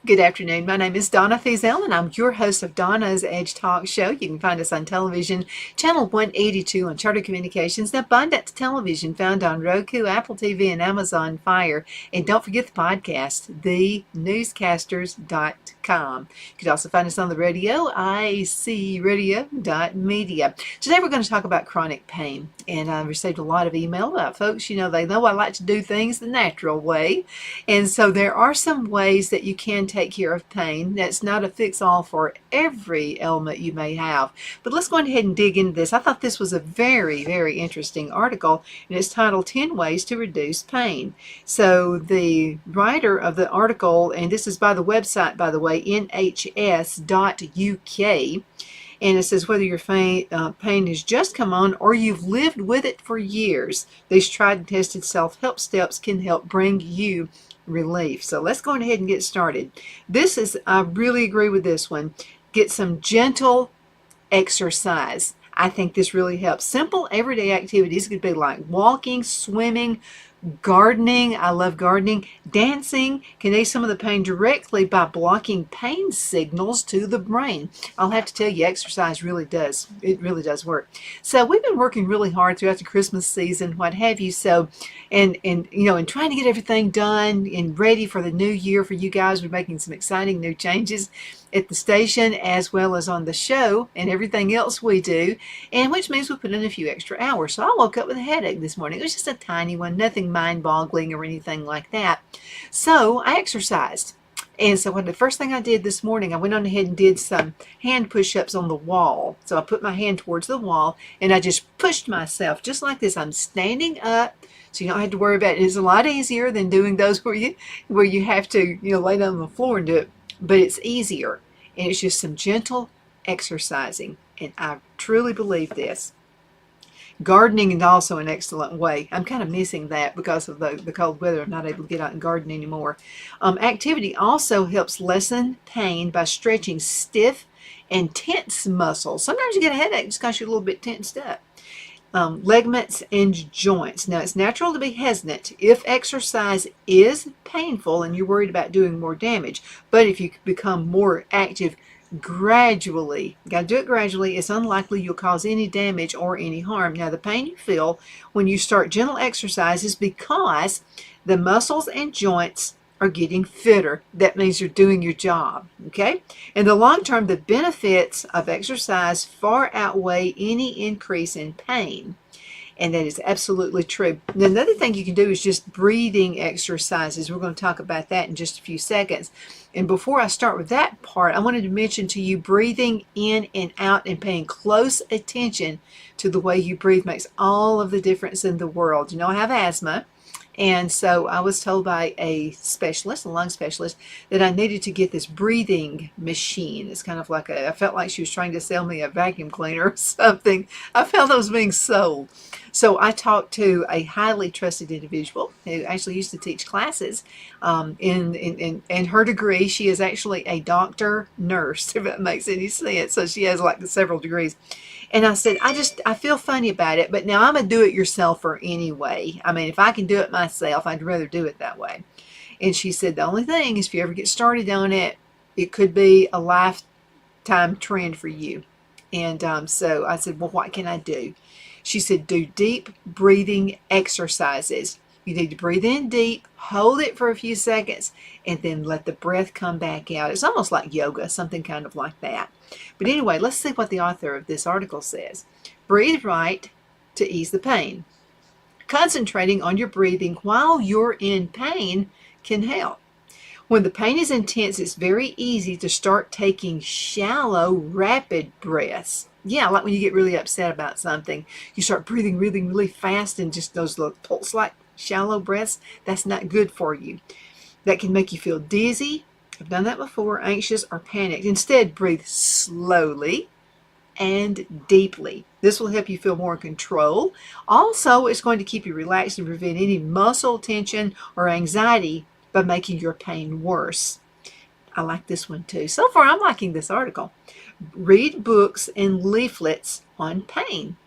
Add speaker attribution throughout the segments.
Speaker 1: Good afternoon. My name is Donna Feazell, and I'm your host of Donna's Edge Talk Show. You can find us on television, channel 182 on Charter Communications, and Abundance Television, found on Roku, Apple TV, and Amazon Fire. And don't forget the podcast, thenewscasters.com. You can also find us on the radio, icradio.media. Today we're going to talk about chronic pain. And I've received a lot of email about folks, they know I like to do things the natural way. And so there are some ways that you can take care of pain. That's not a fix-all for every ailment you may have. But let's go ahead and dig into this. I thought this was a very, very interesting article, and it's titled 10 Ways to Reduce Pain. So the writer of the article, and this is by the website, by the way, nhs.uk, and it says whether your pain has just come on or you've lived with it for years, these tried and tested self-help steps can help bring you relief. So let's go ahead and get started. I really agree with this one. Get some gentle exercise. I think this really helps. Simple everyday activities could be like walking, swimming, gardening. I love gardening. Dancing can ease some of the pain directly by blocking pain signals to the brain. I'll have to tell you, exercise really does. It really does work. So we've been working really hard throughout the Christmas season, what have you. So, and trying to get everything done and ready for the new year for you guys. We're making some exciting new changes at the station as well as on the show and everything else we do, and which means we put in a few extra hours. So I woke up with a headache this morning. It was just a tiny one, nothing mind-boggling or anything like that. So I exercised. And so the first thing I did this morning, I went on ahead and did some hand push-ups on the wall. So I put my hand towards the wall and I just pushed myself just like this. I'm standing up, so you don't have to worry about it. It's a lot easier than doing those where you have to lay down on the floor and do it. But it's easier, and it's just some gentle exercising, and I truly believe this. Gardening is also an excellent way. I'm kind of missing that because of the cold weather. I'm not able to get out and garden anymore. Activity also helps lessen pain by stretching stiff and tense muscles. Sometimes you get a headache just because you're a little bit tensed up. Ligaments and joints. Now, it's natural to be hesitant if exercise is painful and you're worried about doing more damage. But if you become more active gradually, you got to do it gradually, it's unlikely you'll cause any damage or any harm. Now, the pain you feel when you start gentle exercise is because the muscles and joints are getting fitter. That means you're doing your job, okay? In the long term, the benefits of exercise far outweigh any increase in pain. And that is absolutely true. And another thing you can do is just breathing exercises. We're going to talk about that in just a few seconds. And before I start with that part, I wanted to mention to you breathing in and out and paying close attention to the way you breathe makes all of the difference in the world. I have asthma. And so I was told by a specialist, a lung specialist, that I needed to get this breathing machine. It's kind of like I felt like she was trying to sell me a vacuum cleaner or something. I felt I was being sold. So I talked to a highly trusted individual who actually used to teach classes. In her degree, she is actually a doctor nurse, if that makes any sense. So she has like several degrees. And I said, I feel funny about it, but now I'm a do-it-yourselfer anyway. I mean, if I can do it myself, I'd rather do it that way. And she said, the only thing is if you ever get started on it, it could be a lifetime trend for you. And so I said, well, what can I do? She said, do deep breathing exercises. You need to breathe in deep, hold it for a few seconds, and then let the breath come back out. It's almost like yoga, something kind of like that. But anyway, let's see what the author of this article says. Breathe right to ease the pain. Concentrating on your breathing while you're in pain can help. When the pain is intense, it's very easy to start taking shallow, rapid breaths. Yeah, like when you get really upset about something, you start breathing really, really fast and just those little pulse-like shallow breaths. That's not good for you. That can make you feel dizzy. I've done that before, anxious or panicked. Instead, breathe slowly and deeply. This will help you feel more in control. Also, it's going to keep you relaxed and prevent any muscle tension or anxiety by making your pain worse. I like this one too. So far, I'm liking this article. Read books and leaflets on pain.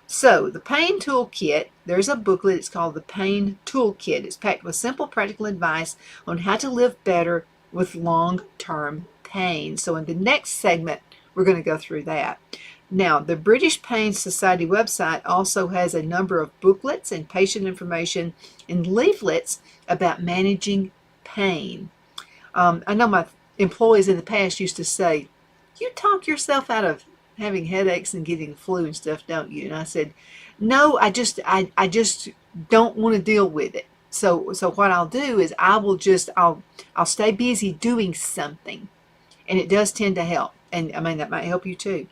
Speaker 1: So the Pain Toolkit, there's a booklet. It's called the Pain Toolkit. It's packed with simple, practical advice on how to live better with long-term pain. So in the next segment, we're going to go through that. Now, the British Pain Society website also has a number of booklets and patient information and leaflets about managing pain. I know my employees in the past used to say, "You talk yourself out of having headaches and getting flu and stuff, don't you?" And I said, "No, I just don't want to deal with it. So what I'll do is I'll stay busy doing something, and it does tend to help. And I mean that might help you too.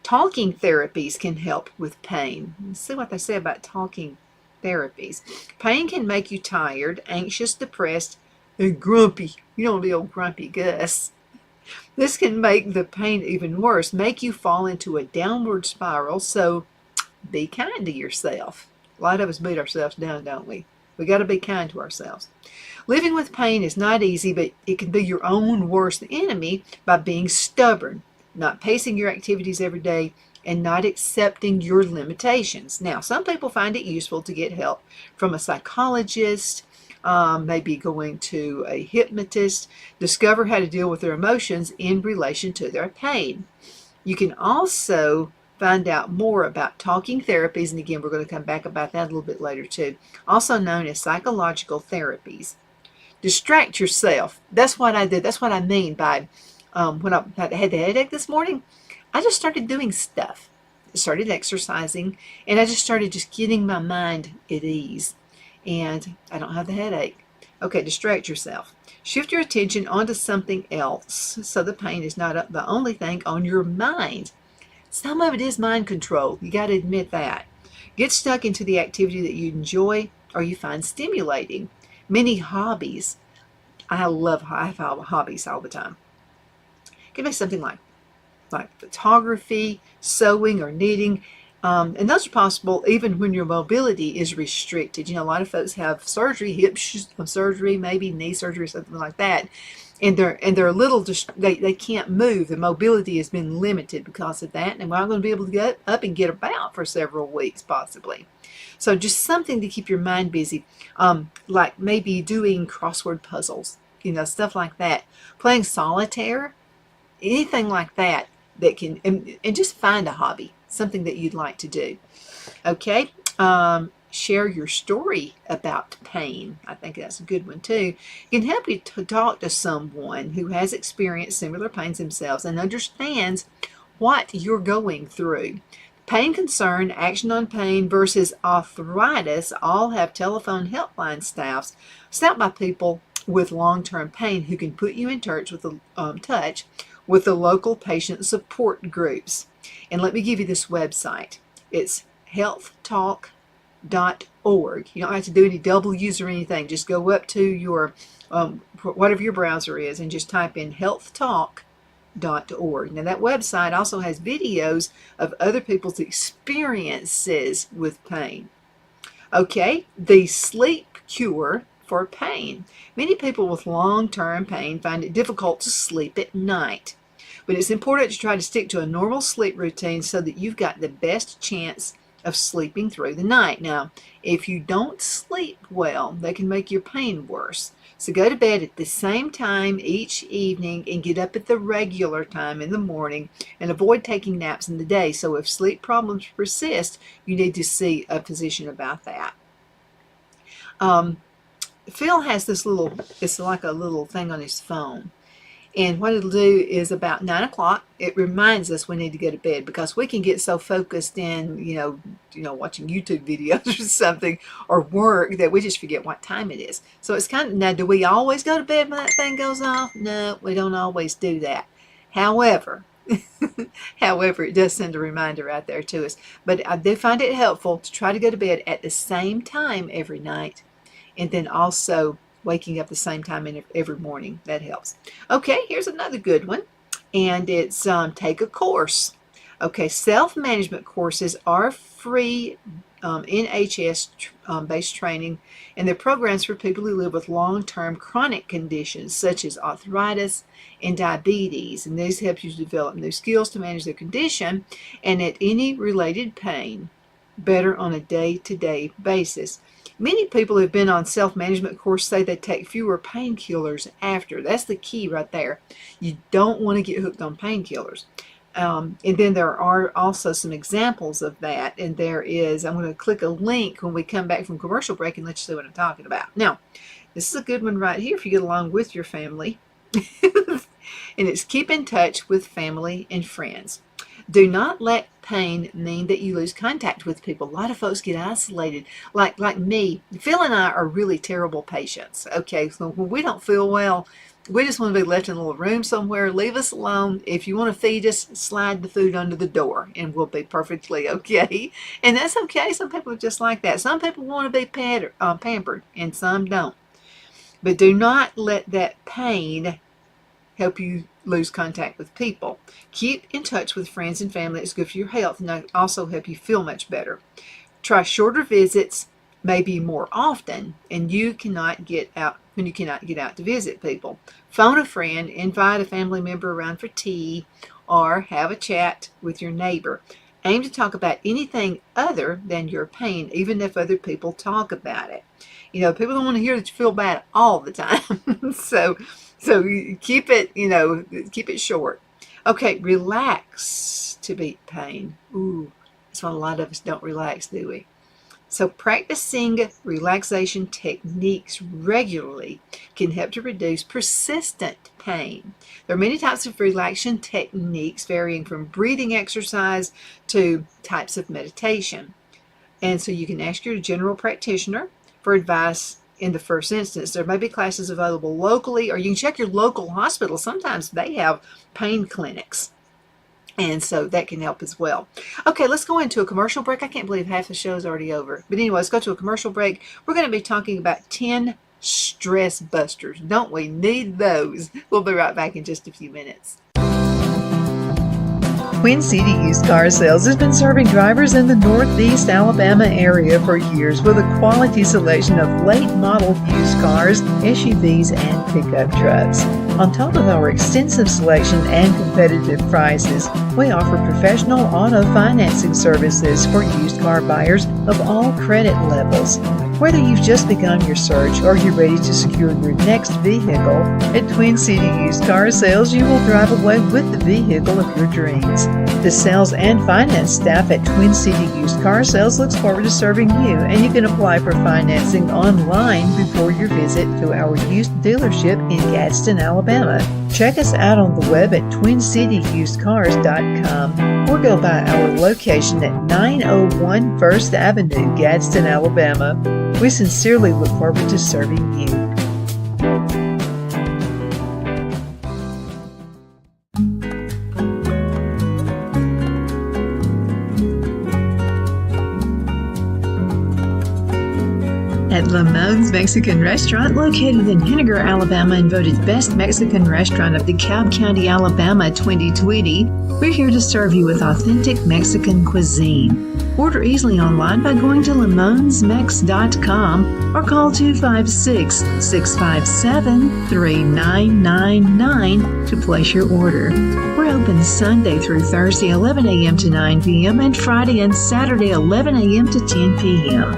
Speaker 1: Talking therapies can help with pain. Let's see what they say about talking therapies. Pain can make you tired, anxious, depressed, and grumpy. You don't want to be old grumpy Gus. This can make the pain even worse, make you fall into a downward spiral, so be kind to yourself. A lot of us beat ourselves down, don't we? We got to be kind to ourselves. Living with pain is not easy, but it can be your own worst enemy by being stubborn, not pacing your activities every day, and not accepting your limitations. Now, some people find it useful to get help from a psychologist, maybe going to a hypnotist, discover how to deal with their emotions in relation to their pain. You can also find out more about talking therapies, and again, we're going to come back about that a little bit later too, also known as psychological therapies. Distract yourself. That's what I did. That's what I mean by when I had the headache this morning, I just started doing stuff. I started exercising, and I just started getting my mind at ease. And I don't have the headache. Okay, distract yourself. Shift your attention onto something else so the pain is not the only thing on your mind. Some of it is mind control. You got to admit that. Get stuck into the activity that you enjoy or you find stimulating. Many hobbies. I have hobbies all the time. It can be something like photography, sewing, or knitting. And those are possible even when your mobility is restricted. You know, a lot of folks have surgery, hip surgery, maybe knee surgery, something like that. And they're a little, they can't move. The mobility has been limited because of that. And we're not going to be able to get up and get about for several weeks, possibly. So just something to keep your mind busy, like maybe doing crossword puzzles, you know, stuff like that. Playing solitaire, anything like that can, and just find a hobby, something that you'd like to do. Okay, share your story about pain. I think that's a good one too. It can help you to talk to someone who has experienced similar pains themselves and understands what you're going through. Pain concern, action on pain versus arthritis all have telephone helpline staffs staffed by people with long-term pain who can put you in touch with the local patient support groups. And let me give you this website. It's healthtalk.org. You don't have to do any W's or anything. Just go up to your whatever your browser is and just type in healthtalk.org. Now that website also has videos of other people's experiences with pain. Okay, the sleep cure for pain. Many people with long-term pain find it difficult to sleep at night, but it's important to try to stick to a normal sleep routine so that you've got the best chance of sleeping through the night. Now, if you don't sleep well, that can make your pain worse. So go to bed at the same time each evening and get up at the regular time in the morning, and avoid taking naps in the day. So if sleep problems persist, you need to see a physician about that. Phil has this it's like a little thing on his phone. And what it'll do is about 9 o'clock, it reminds us we need to go to bed, because we can get so focused in, watching YouTube videos or something, or work, that we just forget what time it is. So it's now, do we always go to bed when that thing goes off? No, we don't always do that. However, it does send a reminder out there to us. But I do find it helpful to try to go to bed at the same time every night, and then also waking up the same time every morning. That helps. Okay, here's another good one, and it's take a course. Okay, self-management courses are free NHS based training, and they're programs for people who live with long-term chronic conditions such as arthritis and diabetes, and these help you to develop new skills to manage their condition and any related pain. better on a day-to-day basis. Many people who've been on self-management course say they take fewer painkillers after. That's the key right there. You don't want to get hooked on painkillers. And then there are also some examples of that. And I'm going to click a link when we come back from commercial break and let you see what I'm talking about. Now, this is a good one right here if you get along with your family. And it's keep in touch with family and friends. Do not let pain mean that you lose contact with people. A lot of folks get isolated. Like me, Phil and I are really terrible patients. Okay, so when we don't feel well, we just want to be left in a little room somewhere. Leave us alone. If you want to feed us, slide the food under the door and we'll be perfectly okay. And that's okay. Some people are just like that. Some people want to be pampered and some don't. But do not let that pain help you lose contact with people. Keep in touch with friends and family. It's good for your health and also help you feel much better. Try shorter visits, maybe more often, and you cannot get out to visit people. Phone a friend, invite a family member around for tea, or have a chat with your neighbor. Aim to talk about anything other than your pain, even if other people talk about it. You know, people don't want to hear that you feel bad all the time. So you keep it short. Okay, relax to beat pain. Ooh, that's why a lot of us don't relax, do we? So practicing relaxation techniques regularly can help to reduce persistent pain. There are many types of relaxation techniques varying from breathing exercise to types of meditation. And so you can ask your general practitioner for advice in the first instance. There may be classes available locally, or you can check your local hospital. Sometimes they have pain clinics. And so that can help as well. Okay, let's go into a commercial break. I can't believe half the show is already over. But anyway, let's go to a commercial break. We're going to be talking about 10 stress busters. Don't we need those? We'll be right back in just a few minutes.
Speaker 2: Twin City Used Car Sales has been serving drivers in the Northeast Alabama area for years with a quality selection of late model used cars, SUVs, and pickup trucks. On top of our extensive selection and competitive prices, we offer professional auto financing services for used car buyers of all credit levels. Whether you've just begun your search or you're ready to secure your next vehicle, at Twin City Used Car Sales, you will drive away with the vehicle of your dreams. The sales and finance staff at Twin City Used Car Sales looks forward to serving you, and you can apply for financing online before your visit to our used dealership in Gadsden, Alabama. Check us out on the web at twincityusedcars.com or go by our location at 901 First Avenue, Gadsden, Alabama. We sincerely look forward to serving you. At Lamone's Mexican Restaurant, located in Henniger, Alabama, and voted Best Mexican Restaurant of DeKalb County, Alabama 2020, we're here to serve you with authentic Mexican cuisine. Order easily online by going to lamonsmex.com or call 256-657-3999 to place your order. We're open Sunday through Thursday, 11 a.m. to 9 p.m. and Friday and Saturday, 11 a.m. to 10 p.m.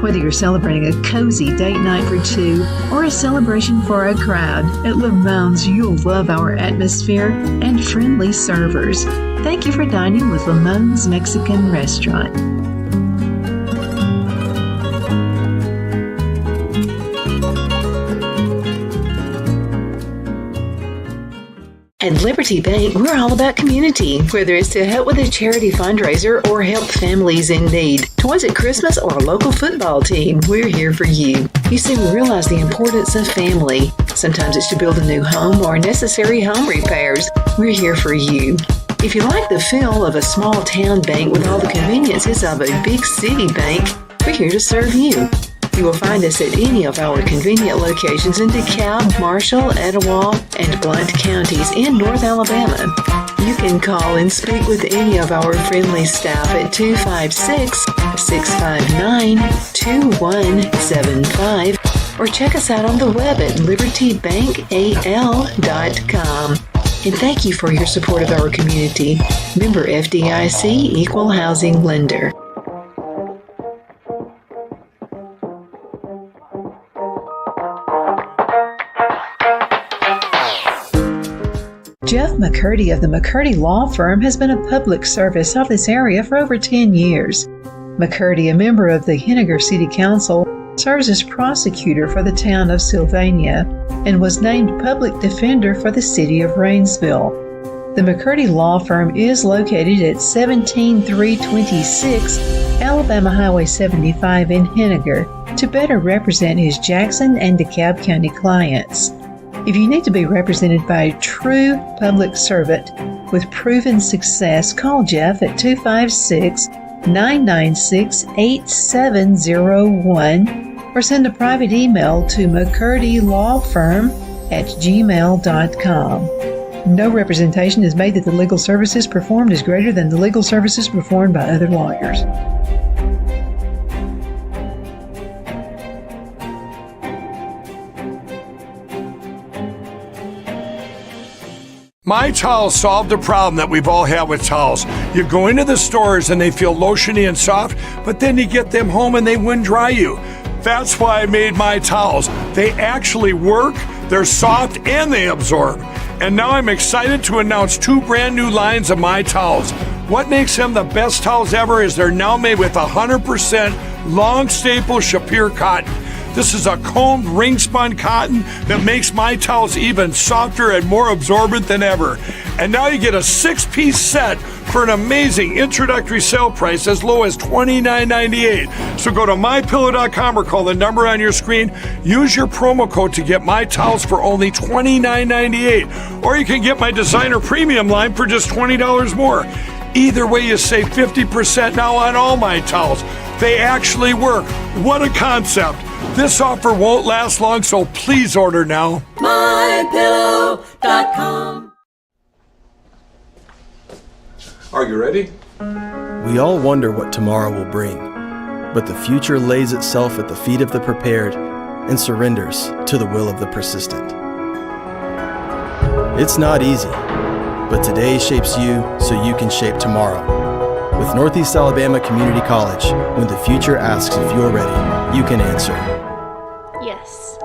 Speaker 2: Whether you're celebrating a cozy date night for two or a celebration for a crowd, at Lamone's you'll love our atmosphere and friendly servers. Thank you for dining with Lamone's Mexican Restaurant. At Liberty Bank, we're all about community, whether it's to help with a charity fundraiser or help families in need. Toys at Christmas or a local football team, we're here for you. You see, we realize the importance of family. Sometimes it's to build a new home or necessary home repairs. We're here for you. If you like the feel of a small town bank with all the conveniences of a big city bank, we're here to serve you. You will find us at any of our convenient locations in DeKalb, Marshall, Etowah, and Blount counties in North Alabama. You can call and speak with any of our friendly staff at 256-659-2175 or check us out on the web at libertybankal.com. And thank you for your support of our community. Member FDIC Equal Housing Lender. Jeff McCurdy of the McCurdy Law Firm has been a public service of this area for over 10 years. McCurdy, a member of the Henniger City Council, serves as prosecutor for the town of Sylvania and was named public defender for the city of Rainsville. The McCurdy Law Firm is located at 17326 Alabama Highway 75 in Henniger to better represent his Jackson and DeKalb County clients. If you need to be represented by a true public servant with proven success, call Jeff at 256-996-8701 or send a private email to mccurdylawfirm@gmail.com. No representation is made that the legal services performed is greater than the legal services performed by other lawyers.
Speaker 3: My Towels solved the problem that we've all had with towels. You go into the stores and they feel lotiony and soft, but then you get them home and they wind dry you. That's why I made My Towels. They actually work, they're soft, and they absorb. And now I'm excited to announce 2 brand new lines of My Towels. What makes them the best towels ever is they're now made with 100% long staple Shapir cotton. This is a combed ring spun cotton that makes My Towels even softer and more absorbent than ever. And now you get a 6-piece set for an amazing introductory sale price as low as $29.98. So go to mypillow.com or call the number on your screen. Use your promo code to get My Towels for only $29.98. Or you can get my designer premium line for just $20 more. Either way, you save 50% now on all My Towels. They actually work. What a concept. This offer won't last long, so please order now.
Speaker 4: mypillow.com.
Speaker 3: Are you ready?
Speaker 5: We all wonder what tomorrow will bring, but the future lays itself at the feet of the prepared and surrenders to the will of the persistent. It's not easy, but today shapes you so you can shape tomorrow. With Northeast Alabama Community College, when the future asks if you're ready, you can answer.
Speaker 6: Yes.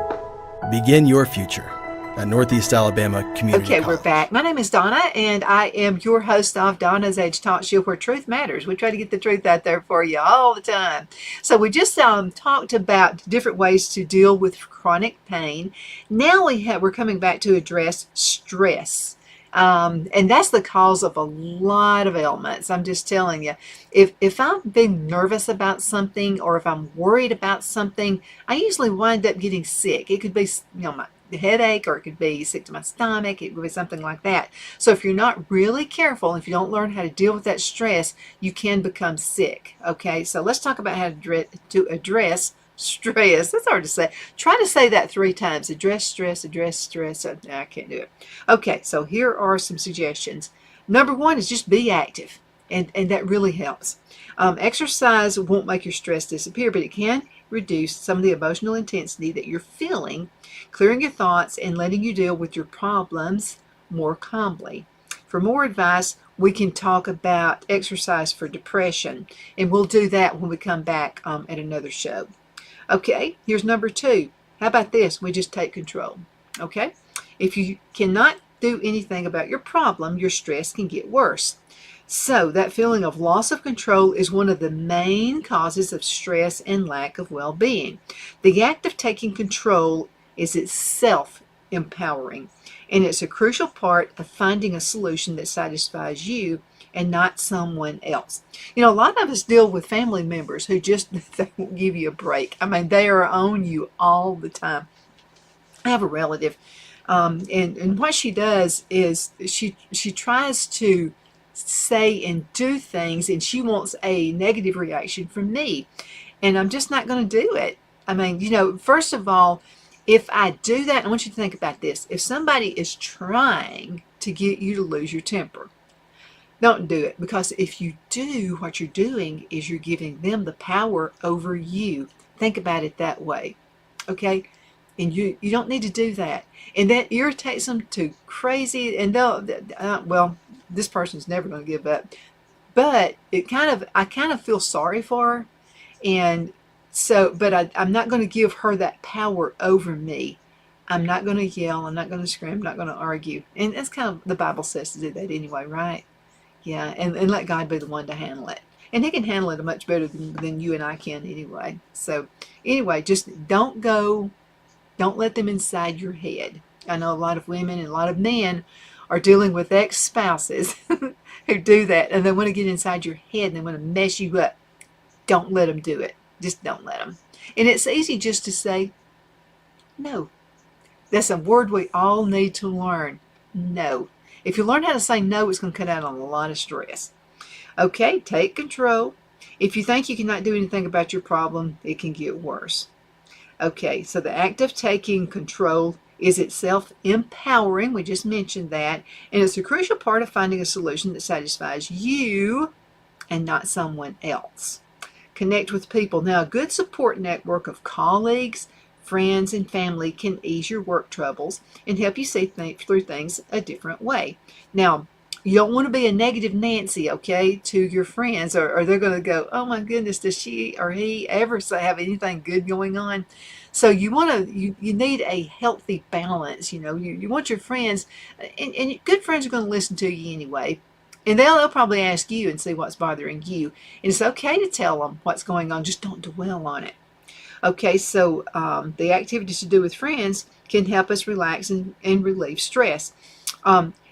Speaker 5: Begin your future at Northeast Alabama Community
Speaker 1: Okay,
Speaker 5: College.
Speaker 1: we're back. My name is Donna, and I am your host of Donna's Age Talk Show, where truth matters. We try to get the truth out there for you all the time. So we just talked about different ways to deal with chronic pain. Now we're coming back to address stress. And that's the cause of a lot of ailments. I'm just telling you, if I'm being nervous about something or if I'm worried about something, I usually wind up getting sick. It could be, my headache, or it could be sick to my stomach. It could be something like that. So if you're not really careful, if you don't learn how to deal with that stress, you can become sick. Okay, so let's talk about how to address stress. That's hard to say. Try to say that 3 times. Address stress, address stress. I can't do it. Okay, so here are some suggestions. Number 1 is just be active, and that really helps. Exercise won't make your stress disappear, but it can reduce some of the emotional intensity that you're feeling, clearing your thoughts and letting you deal with your problems more calmly. For more advice, we can talk about exercise for depression, and we'll do that when we come back at another show. Okay, here's number 2. How about this? We just take control. Okay? If you cannot do anything about your problem, your stress can get worse. So that feeling of loss of control is one of the main causes of stress and lack of well-being. The act of taking control is itself empowering, and it's a crucial part of finding a solution that satisfies you and not someone else. A lot of us deal with family members who just they won't give you a break. I mean, they are on you all the time. I have a relative, and what she does is she tries to say and do things, and she wants a negative reaction from me, and I'm just not going to do it. I mean, first of all, if I do that, I want you to think about this. If somebody is trying to get you to lose your temper, don't do it, because if you do, what you're doing is you're giving them the power over you. Think about it that way, okay? And you don't need to do that. And that irritates them to crazy, and this person's never going to give up. But I kind of feel sorry for her, and so, but I'm not going to give her that power over me. I'm not going to yell. I'm not going to scream. I'm not going to argue. And that's kind of the Bible says to do that anyway, right? Yeah, and let God be the one to handle it. And he can handle it much better than you and I can anyway. So anyway, just don't let them inside your head. I know a lot of women and a lot of men are dealing with ex-spouses who do that, and they want to get inside your head and they want to mess you up. Don't let them do it. Just don't let them. And it's easy just to say no. That's a word we all need to learn. No. If you learn how to say no, it's going to cut out on a lot of stress. Okay, take control. If you think you cannot do anything about your problem, it can get worse. Okay, so the act of taking control is itself empowering. We just mentioned that. And it's a crucial part of finding a solution that satisfies you and not someone else. Connect with people. Now, a good support network of colleagues, friends, and family can ease your work troubles and help you see through things a different way. Now, you don't want to be a negative Nancy, okay, to your friends, or they're going to go, oh my goodness, does she or he ever have anything good going on? So you want to, you need a healthy balance. You know, you want your friends, and good friends are going to listen to you anyway. And they'll probably ask you and see what's bothering you. And it's okay to tell them what's going on. Just don't dwell on it. Okay, so the activities to do with friends can help us relax and relieve stress.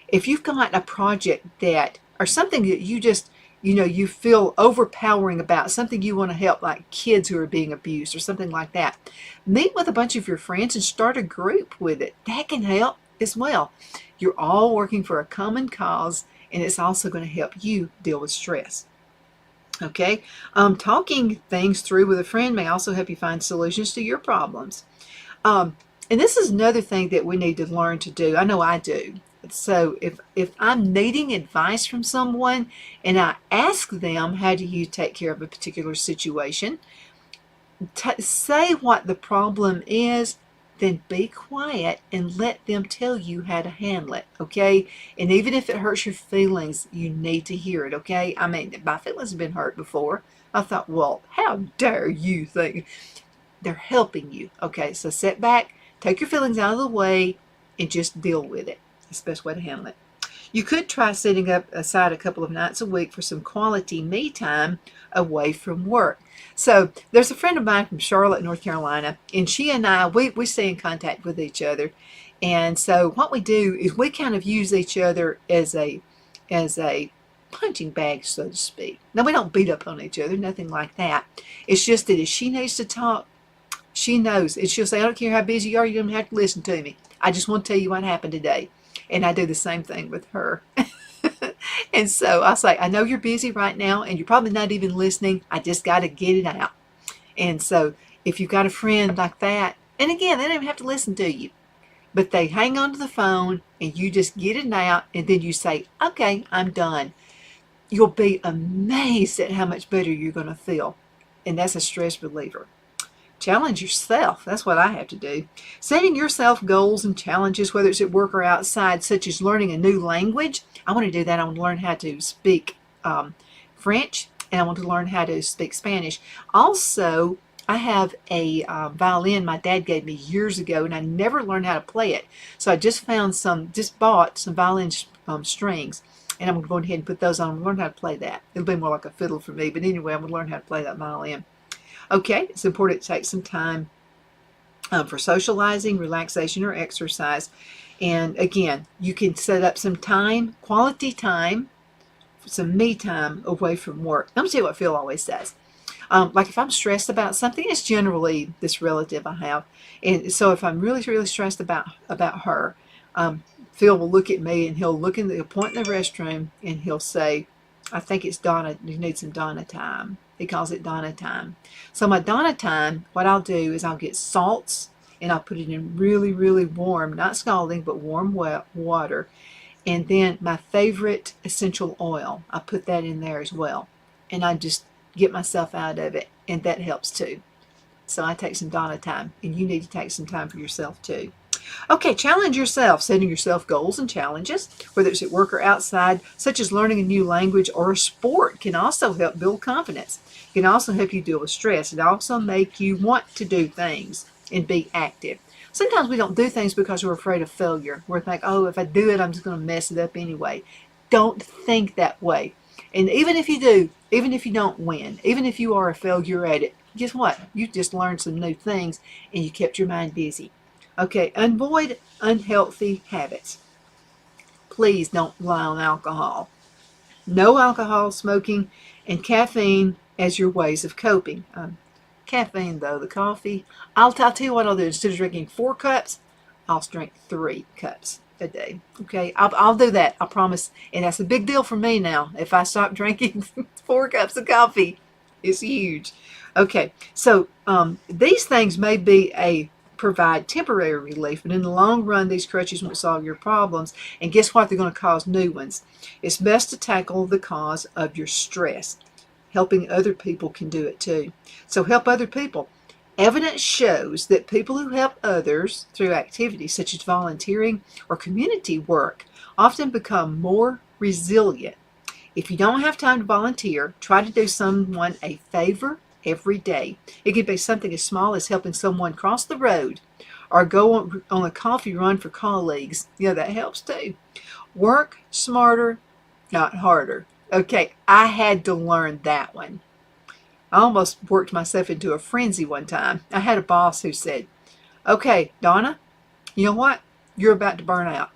Speaker 1: If you've got a project that, or something that you just, you feel overpowering about, something you want to help, like kids who are being abused or something like that, meet with a bunch of your friends and start a group with it. That can help as well. You're all working for a common cause, and it's also going to help you deal with stress. Okay, talking things through with a friend may also help you find solutions to your problems. And this is another thing that we need to learn to do. I know I do. So if I'm needing advice from someone and I ask them, how do you take care of a particular situation? Say what the problem is, then be quiet and let them tell you how to handle it, okay? And even if it hurts your feelings, you need to hear it, okay? I mean, my feelings have been hurt before. I thought, well, how dare you think? They're helping you, okay? So sit back, take your feelings out of the way, and just deal with it. That's the best way to handle it. You could try setting up aside a couple of nights a week for some quality me time away from work. So there's a friend of mine from Charlotte, North Carolina, and she and I, we stay in contact with each other. And so what we do is we kind of use each other as a punching bag, so to speak. Now, we don't beat up on each other, nothing like that. It's just that if she needs to talk, she knows. And she'll say, I don't care how busy you are, you don't have to listen to me. I just want to tell you what happened today. And I do the same thing with her. And so I say, I know you're busy right now and you're probably not even listening. I just got to get it out. And so if you've got a friend like that, and again, they don't even have to listen to you, but they hang on to the phone and you just get it out and then you say, okay, I'm done. You'll be amazed at how much better you're going to feel. And that's a stress reliever. Challenge yourself. That's what I have to do. Setting yourself goals and challenges, whether it's at work or outside, such as learning a new language. I want to do that. I want to learn how to speak French, and I want to learn how to speak Spanish. Also, I have a violin my dad gave me years ago, and I never learned how to play it. So I just bought some violin strings, and I'm going to go ahead and put those on and learn how to play that. It'll be more like a fiddle for me, but anyway, I'm going to learn how to play that violin. Okay, it's important to take some time for socializing, relaxation, or exercise. And again, you can set up some time, quality time, some me time away from work. Let me tell you what Phil always says. Like if I'm stressed about something, it's generally this relative I have. And so if I'm really, really stressed about her, Phil will look at me and he'll point in the restroom and he'll say, I think it's Donna, you need some Donna time. He calls it Donna time. So my Donna time, what I'll do is I'll get salts and I'll put it in really, really warm, not scalding, but warm water. And then my favorite essential oil, I put that in there as well. And I just get myself out of it, and that helps too. So I take some Donna time, and you need to take some time for yourself too. Okay, challenge yourself. Setting yourself goals and challenges, whether it's at work or outside, such as learning a new language or a sport, can also help build confidence. It can also help you deal with stress. It also make you want to do things and be active. Sometimes we don't do things because we're afraid of failure. We're like, oh, if I do it, I'm just going to mess it up anyway. Don't think that way. And even if you do, even if you don't win, even if you are a failure at it, guess what? You just learned some new things and you kept your mind busy. Okay, avoid unhealthy habits. Please don't rely on alcohol. No alcohol, smoking, and caffeine as your ways of coping. Caffeine, though, the coffee, I'll tell you what I'll do. Instead of drinking 4 cups, I'll drink 3 cups a day. Okay, I'll do that. I promise. And that's a big deal for me now. If I stop drinking 4 cups of coffee, it's huge. Okay, so these things may provide temporary relief, but in the long run, these crutches won't solve your problems. And guess what? They're going to cause new ones. It's best to tackle the cause of your stress. Helping other people can do it too. So help other people. Evidence shows that people who help others through activities such as volunteering or community work often become more resilient. If you don't have time to volunteer, try to do someone a favor every day. It could be something as small as helping someone cross the road or go on a coffee run for colleagues. That helps too. Work smarter, not harder. Okay, I had to learn that one. I almost worked myself into a frenzy one time. I had a boss who said, okay, Donna, you know what? You're about to burn out.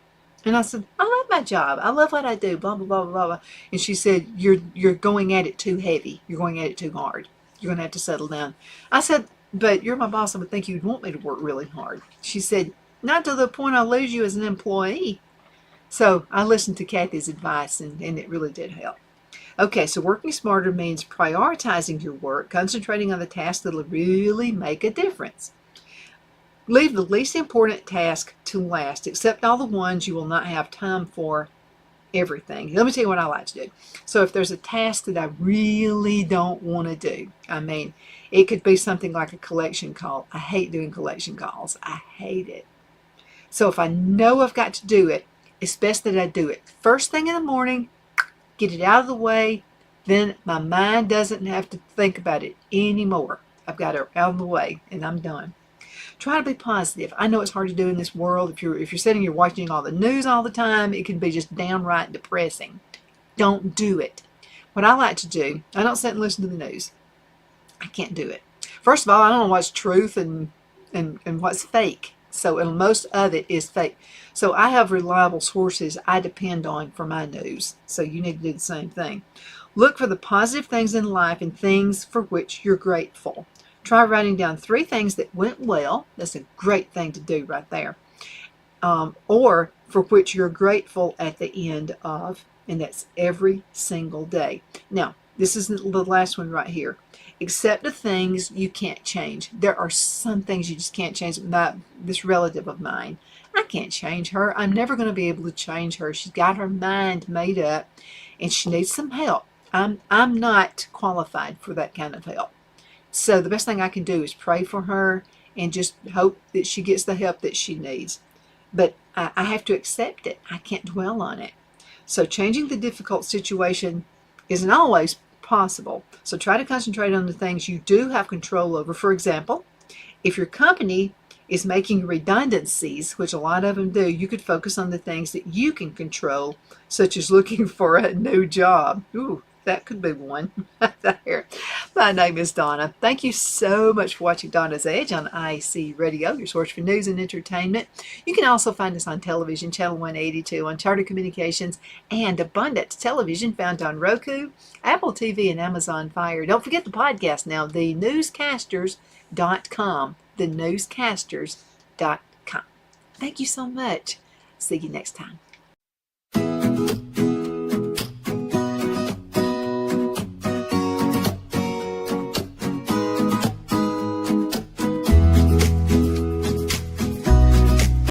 Speaker 1: And I said, I love my job. I love what I do, blah, blah, blah, blah, blah. And she said, you're going at it too heavy. You're going at it too hard. You're going to have to settle down. I said, but you're my boss. I would think you'd want me to work really hard. She said, not to the point I'll lose you as an employee. So I listened to Kathy's advice, and it really did help. Okay, so working smarter means prioritizing your work, concentrating on the tasks that will really make a difference. Leave the least important task to last, except all the ones you will not have time for everything. Let me tell you what I like to do. So if there's a task that I really don't want to do, it could be something like a collection call. I hate doing collection calls. I hate it. So if I know I've got to do it, it's best that I do it first thing in the morning, get it out of the way, then my mind doesn't have to think about it anymore. I've got it out of the way and I'm done. Try to be positive. I know it's hard to do in this world. If you're sitting here watching all the news all the time, it can be just downright depressing. Don't do it. What I like to do, I don't sit and listen to the news. I can't do it. First of all, I don't know what's truth and what's fake. So most of it is fake. So I have reliable sources I depend on for my news. So you need to do the same thing. Look for the positive things in life and things for which you're grateful. Try writing down 3 things that went well. That's a great thing to do right there. Or for which you're grateful at the end of, and that's every single day. Now, this is the last one right here. Accept the things you can't change. There are some things you just can't change. This relative of mine, I can't change her. I'm never going to be able to change her. She's got her mind made up and she needs some help. I'm not qualified for that kind of help. So the best thing I can do is pray for her and just hope that she gets the help that she needs. But I have to accept it. I can't dwell on it. So changing the difficult situation isn't always possible. So try to concentrate on the things you do have control over. For example, if your company is making redundancies, which a lot of them do, you could focus on the things that you can control, such as looking for a new job. Ooh, that could be one. There. My name is Donna. Thank you so much for watching Donna's Edge on IC Radio, your source for news and entertainment. You can also find us on television, Channel 182, on Charter Communications, and Abundance Television, found on Roku, Apple TV, and Amazon Fire. Don't forget the podcast now, thenewscasters.com, thenewscasters.com. Thank you so much. See you next time.